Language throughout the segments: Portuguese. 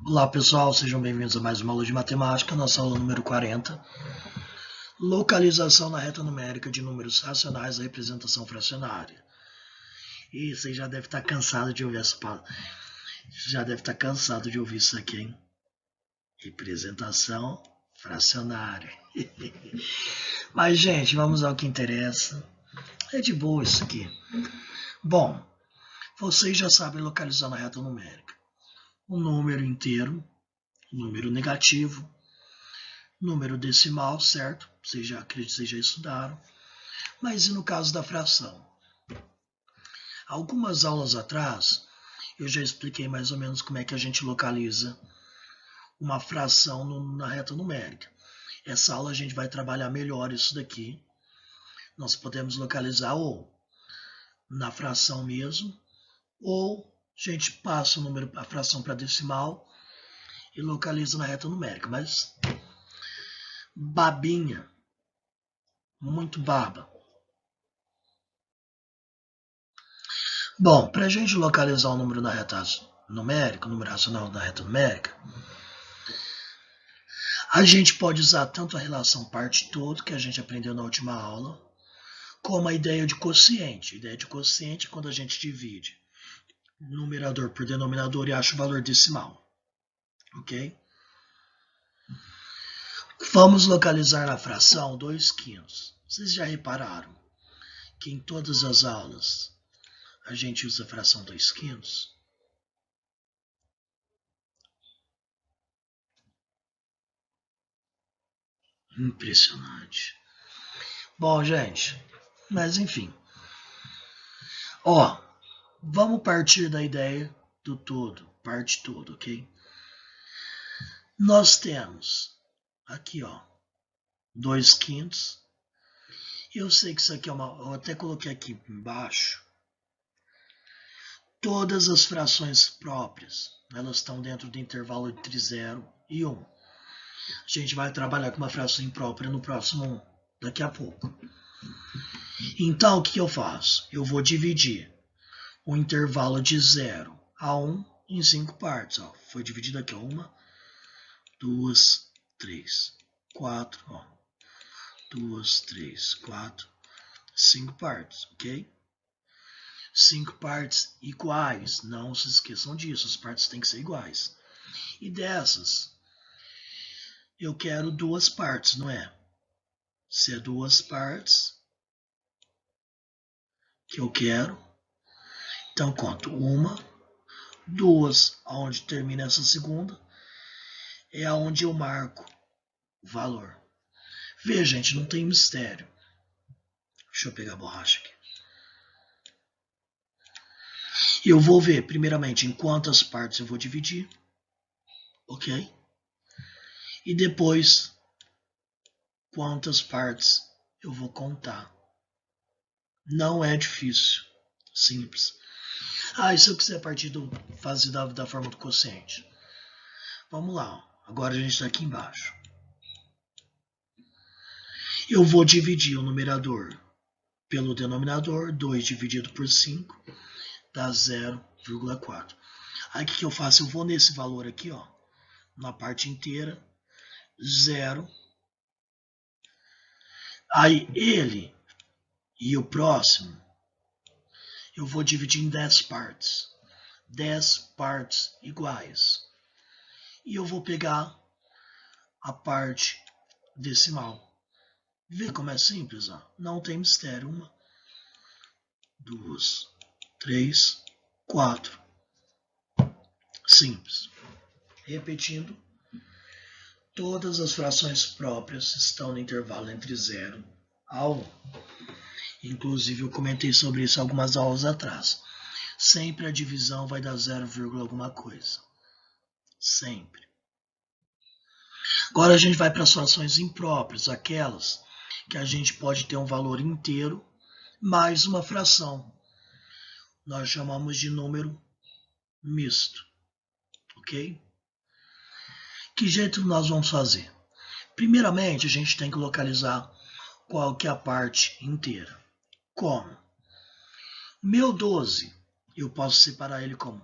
Olá pessoal, sejam bem-vindos a mais uma aula de matemática, nossa aula número 40. Localização na reta numérica de números racionais da representação fracionária. E você já deve estar cansado de ouvir essa palavra. Já deve estar cansado de ouvir isso aqui, hein? Representação fracionária. Mas, gente, vamos ao que interessa. É de boa isso aqui. Bom, vocês já sabem localizar na reta numérica o número inteiro, número negativo, número decimal, certo? Acredito que vocês já estudaram. Mas e no caso da fração? Algumas aulas atrás, eu já expliquei mais ou menos como é que a gente localiza uma fração na reta numérica. Essa aula a gente vai trabalhar melhor isso daqui. Nós podemos localizar ou na fração mesmo, ou a gente passa a fração para decimal e localiza na reta numérica. Mas babinha, muito baba. Bom, para a gente localizar o número na reta numérica, o número racional na reta numérica, a gente pode usar tanto a relação parte-todo, que a gente aprendeu na última aula, como a ideia de quociente. A ideia de quociente é quando a gente divide numerador por denominador e acha o valor decimal. Ok? Vamos localizar na fração 2/5. Vocês já repararam que em todas as aulas a gente usa a fração 2/5? Impressionante. Bom, gente, mas enfim. Vamos partir da ideia do todo, parte todo, ok? Nós temos aqui, 2/5. Eu sei que isso aqui é eu até coloquei aqui embaixo. Todas as frações próprias, elas estão dentro do intervalo entre 0 e 1. A gente vai trabalhar com uma fração imprópria no próximo, daqui a pouco. Então, o que eu faço? Eu vou dividir o intervalo de 0 a 1 em 5 partes. Foi dividido aqui, 1, 2, 3, 4, 2, 3, 4, 5 partes, ok? 5 partes iguais, não se esqueçam disso, as partes têm que ser iguais. E dessas, eu quero 2 partes, não é? Se é 2 partes que eu quero, então conto 1, 2, aonde termina essa segunda, é aonde eu marco o valor. Veja, gente, não tem mistério. Deixa eu pegar a borracha aqui. Eu vou ver, primeiramente, em quantas partes eu vou dividir, ok? E depois, quantas partes eu vou contar. Não é difícil, simples. E se eu quiser partir fazer da forma do quociente? Vamos lá, agora a gente está aqui embaixo. Eu vou dividir o numerador pelo denominador, 2 dividido por 5, dá 0,4. Aí o que eu faço? Eu vou nesse valor aqui, na parte inteira, 0. Aí ele e o próximo, eu vou dividir em 10 partes. 10 partes iguais. E eu vou pegar a parte decimal. Vê como é simples? Não tem mistério. 1, 2, 3, 4. Simples. Repetindo, todas as frações próprias estão no intervalo entre 0 a 1. Inclusive, eu comentei sobre isso algumas aulas atrás. Sempre a divisão vai dar 0, alguma coisa. Sempre. Agora a gente vai para as frações impróprias, aquelas que a gente pode ter um valor inteiro mais uma fração. Nós chamamos de número misto. Ok? Que jeito nós vamos fazer? Primeiramente, a gente tem que localizar qual que é a parte inteira. Como? Meu 12, eu posso separar ele como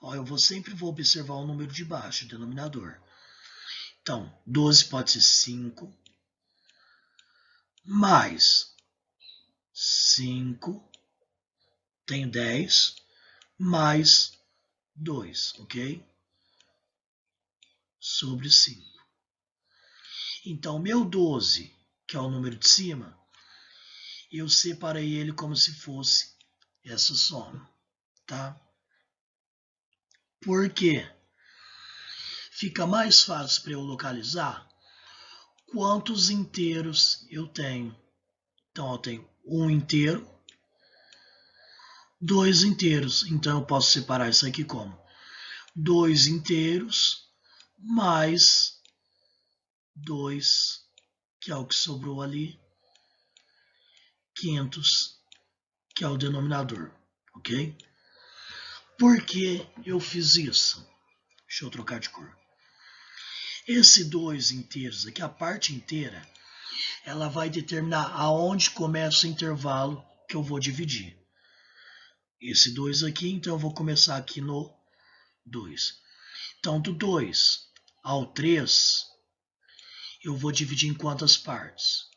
Ó, eu sempre vou observar o número de baixo, o denominador. Então, 12 pode ser 5, mais 5, tenho 10, mais 2, ok? Sobre 5. Então, meu 12, que é o número de cima, eu separei ele como se fosse essa soma, tá? Por quê? Fica mais fácil para eu localizar quantos inteiros eu tenho. Então, eu tenho um inteiro, dois inteiros. Então, eu posso separar isso aqui como 2 inteiros mais 2, que é o que sobrou ali, quintos, que é o denominador, ok? Por que eu fiz isso? Deixa eu trocar de cor. Esse 2 inteiros aqui, a parte inteira, ela vai determinar aonde começa o intervalo que eu vou dividir. Esse 2 aqui, então eu vou começar aqui no 2. Então, do 2 ao 3, eu vou dividir em quantas partes?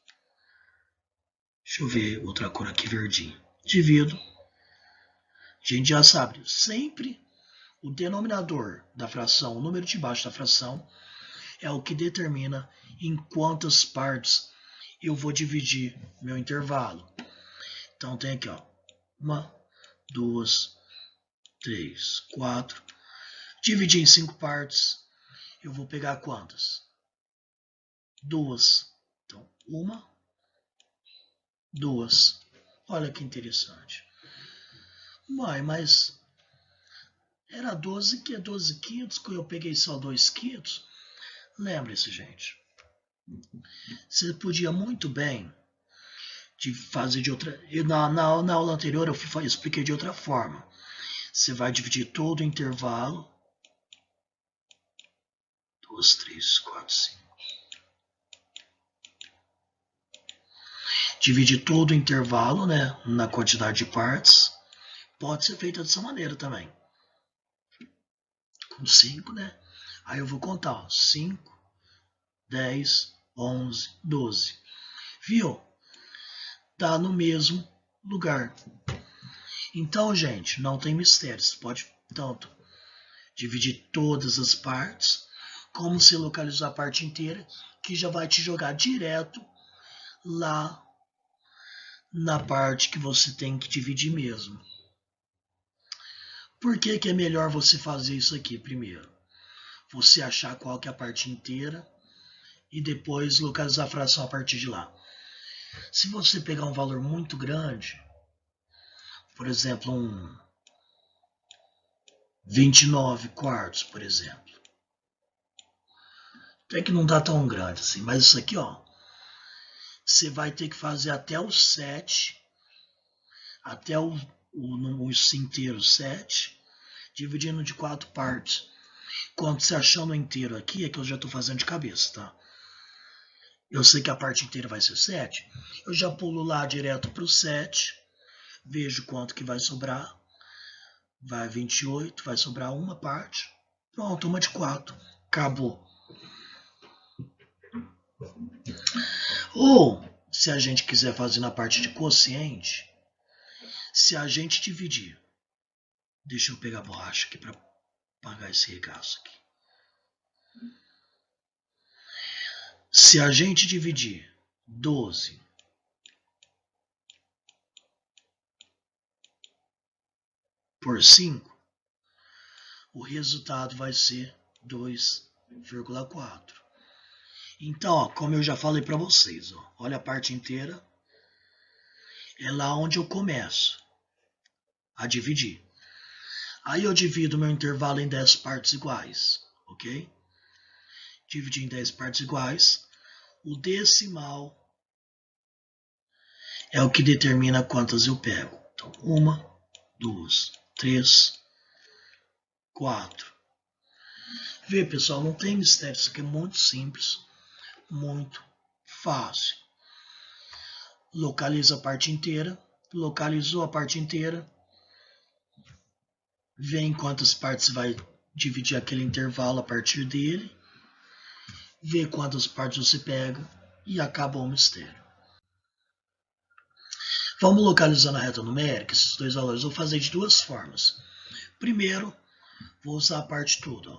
Deixa eu ver outra cor aqui, verdinho. Divido. A gente já sabe, sempre o denominador da fração, o número de baixo da fração, é o que determina em quantas partes eu vou dividir meu intervalo. Então, tem aqui, ó, 1, 2, 3, 4. Dividir em 5 partes, eu vou pegar quantas? 2. Então, 1, 2. Olha que interessante. Mas era 12, que é 12 quintos, que eu peguei só 2 quintos. Lembre-se, gente, você podia muito bem de fazer de outra... Na aula anterior eu expliquei de outra forma. Você vai dividir todo o intervalo. 2, 3, 4, 5. Dividir todo o intervalo, né, na quantidade de partes. Pode ser feito dessa maneira também. Com 5, né? Aí eu vou contar, ó, 5, 10, 11, 12. Viu? Tá no mesmo lugar. Então, gente, não tem mistério. Você pode, tanto, dividir todas as partes, como se localizar a parte inteira, que já vai te jogar direto lá na parte que você tem que dividir mesmo. Por que é melhor você fazer isso aqui primeiro? Você achar qual que é a parte inteira e depois localizar a fração a partir de lá. Se você pegar um valor muito grande, por exemplo, um 29 quartos, por exemplo, até que não dá tão grande assim, mas isso aqui, ó, você vai ter que fazer até o 7, até o inteiro 7, dividindo de 4 partes. Quando você achando o inteiro aqui, é que eu já estou fazendo de cabeça, tá? Eu sei que a parte inteira vai ser 7, eu já pulo lá direto para o 7, vejo quanto que vai sobrar, vai 28, vai sobrar uma parte, pronto, uma de 4, acabou. Ou, se a gente quiser fazer na parte de quociente, se a gente dividir, deixa eu pegar a borracha aqui para apagar esse regaço aqui. Se a gente dividir 12 por 5, o resultado vai ser 2,4. Então, ó, como eu já falei para vocês, ó, olha a parte inteira, é lá onde eu começo a dividir. Aí eu divido meu intervalo em 10 partes iguais, ok? Dividir em 10 partes iguais. O decimal é o que determina quantas eu pego. Então, 1, 2, 3, 4. Vê, pessoal, não tem mistério. Isso aqui é muito simples, muito fácil. Localiza a parte inteira. Localizou a parte inteira. vê em quantas partes vai dividir aquele intervalo a partir dele, vê quantas partes você pega e acaba o mistério. Vamos localizar na reta numérica esses dois valores. Vou fazer de duas formas. Primeiro, vou usar a parte toda.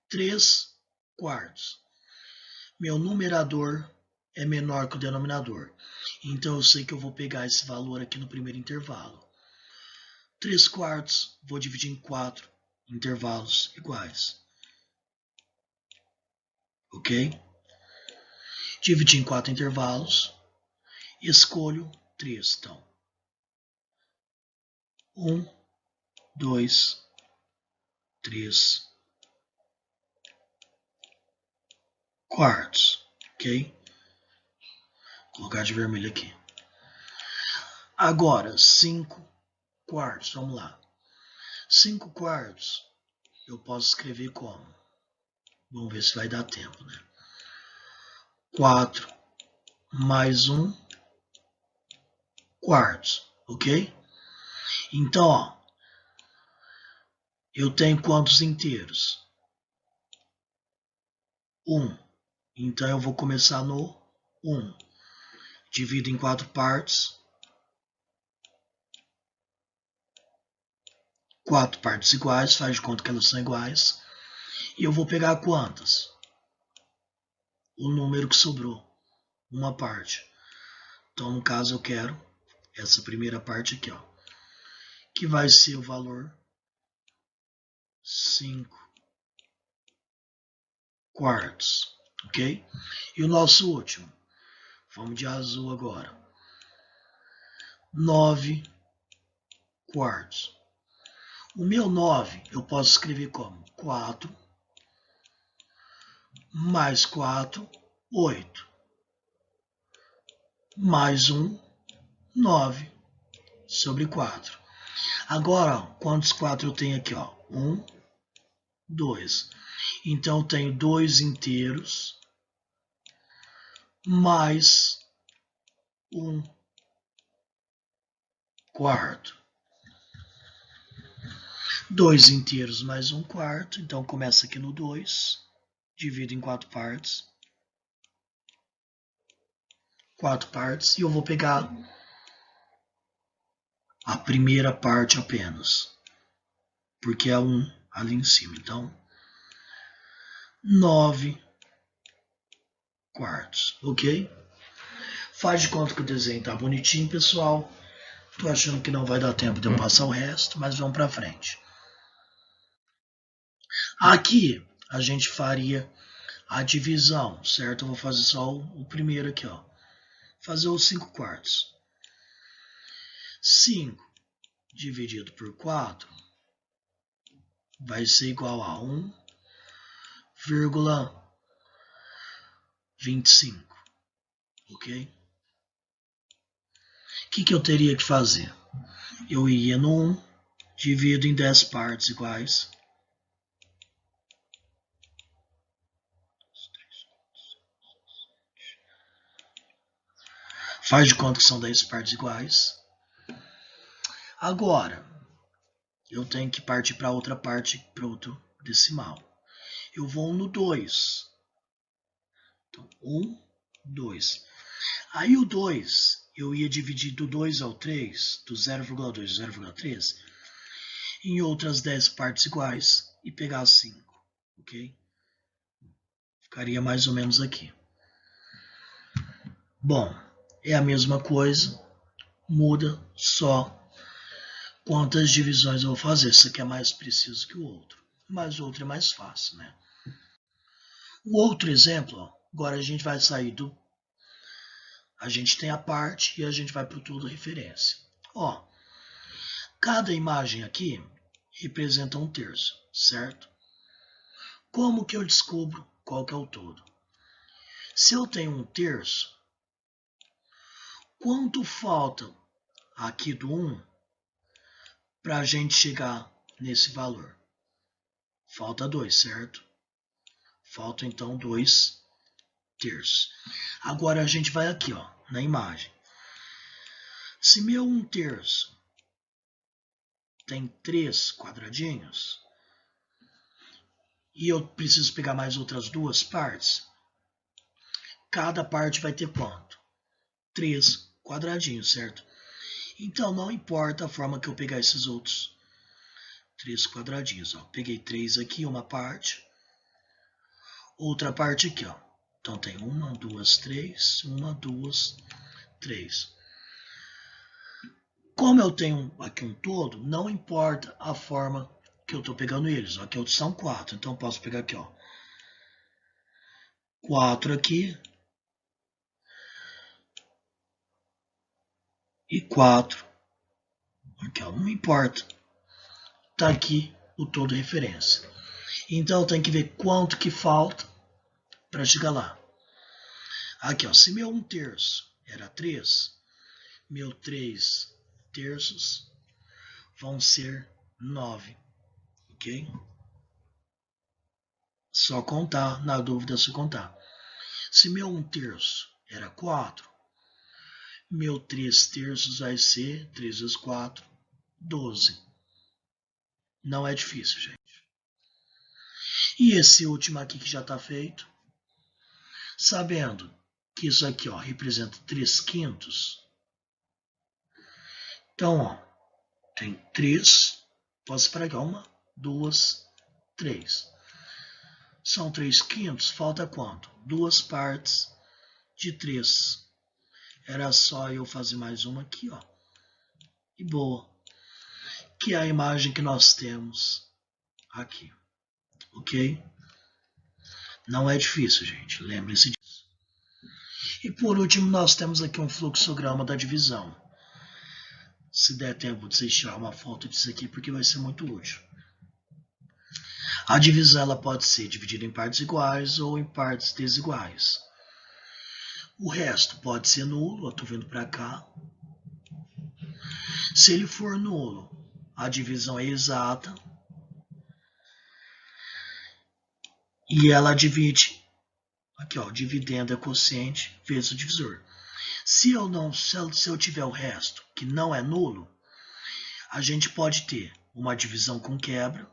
3 quartos. Meu numerador é menor que o denominador. Então eu sei que eu vou pegar esse valor aqui no primeiro intervalo. 3 quartos, vou dividir em 4 intervalos iguais. Ok? Dividir em 4 intervalos. Escolho 3. Então, 1, 2, 3 quartos. Ok? Vou colocar de vermelho aqui. Agora, 5 quartos. Vamos lá. 5 quartos eu posso escrever como? Vamos ver se vai dar tempo, né? 4 mais 1 quartos, ok? Então, ó, eu tenho quantos inteiros? 1. Então, eu vou começar no 1. Divido em 4 partes. 4 partes iguais, faz de conta que elas são iguais. E eu vou pegar quantas? O número que sobrou. Uma parte. Então, no caso, eu quero essa primeira parte aqui, ó, que vai ser o valor 5 quartos, ok? E o nosso último, vamos de azul agora, 9 quartos. O meu 9 eu posso escrever como 4 mais 4, 8, mais 1, 9 sobre 4. Agora, ó, quantos 4 eu tenho aqui? 1, 2. Então, eu tenho 2 inteiros mais 1 quarto. 2 inteiros mais 1 quarto. Então, começa aqui no 2. Divido em 4 partes. 4 partes. E eu vou pegar a primeira parte apenas. Porque é 1 ali em cima. Então, 9 quartos. Ok? Faz de conta que o desenho tá bonitinho, pessoal. Tô achando que não vai dar tempo de eu passar o resto, mas vamos para frente. Aqui a gente faria a divisão, certo? Eu vou fazer só o primeiro aqui, ó. Fazer os 5 quartos. 5 dividido por 4 vai ser igual a 1,25, ok? O que eu teria que fazer? Eu ia no 1, divido em 10 partes iguais. Faz de conta que são 10 partes iguais. Agora, eu tenho que partir para outra parte, para outro decimal. Eu vou no 2. Então, 1, 2. Aí o 2, eu ia dividir do 2 ao 3, do 0,2 ao 0,3, em outras 10 partes iguais e pegar 5, ok? Ficaria mais ou menos aqui. Bom, é a mesma coisa, muda só quantas divisões eu vou fazer. Esse aqui é mais preciso que o outro, mas o outro é mais fácil, né? O outro exemplo, ó, agora a gente vai sair do... A gente tem a parte e a gente vai para o todo referência. Ó, cada imagem aqui representa um terço, certo? Como que eu descubro qual que é o todo? Se eu tenho um terço, quanto falta aqui do 1 para a gente chegar nesse valor? Falta 2, certo? Falta então 2 terços. Agora a gente vai aqui, ó, na imagem. Se meu 1 terço tem 3 quadradinhos, e eu preciso pegar mais outras 2 partes, cada parte vai ter quanto? 3 quadradinhos, certo? Então, não importa a forma que eu pegar esses outros 3 quadradinhos. Ó. Peguei 3 aqui, uma parte, outra parte aqui. Ó. Então, tem 1, 2, 3, 1, 2, 3. Como eu tenho aqui um todo, não importa a forma que eu estou pegando eles. Aqui são 4, então eu posso pegar aqui, ó, 4 aqui e 4 aqui, ó, não importa. Tá aqui o todo referência. Então eu tenho que ver quanto que falta para chegar lá. Aqui, ó, se meu 1/3 era 3, meu 3/3 vão ser 9, ok? Só contar, na dúvida é só contar. Se meu 1/3 era 4, meu 3/3 vai ser 3 vezes 4, 12. Não é difícil, gente. E esse último aqui que já está feito, sabendo que isso aqui, ó, representa 3/5. Então, ó, tem 3, posso separar aqui, 1, 2, 3. São 3/5, falta quanto? 2 partes de 3. Era só eu fazer mais uma aqui, ó. E boa. Que é a imagem que nós temos aqui. Ok? Não é difícil, gente. Lembre-se disso. E por último, nós temos aqui um fluxograma da divisão. Se der tempo de vocês tirar uma foto disso aqui, porque vai ser muito útil. A divisão ela pode ser dividida em partes iguais ou em partes desiguais. O resto pode ser nulo, eu estou vendo para cá. Se ele for nulo, a divisão é exata. E ela divide, aqui ó, dividendo é quociente vezes o divisor. Se eu tiver o resto que não é nulo, a gente pode ter uma divisão com quebra.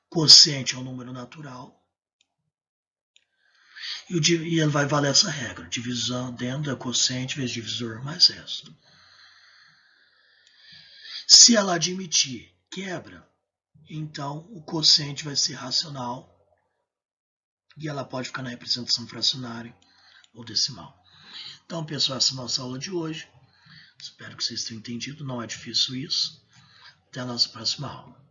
Quociente é um número natural. E ele vai valer essa regra. Divisão dentro é quociente vezes divisor mais resto. Se ela admitir quebra, então o quociente vai ser racional. E ela pode ficar na representação fracionária ou decimal. Então, pessoal, essa é a nossa aula de hoje. Espero que vocês tenham entendido. Não é difícil isso. Até a nossa próxima aula.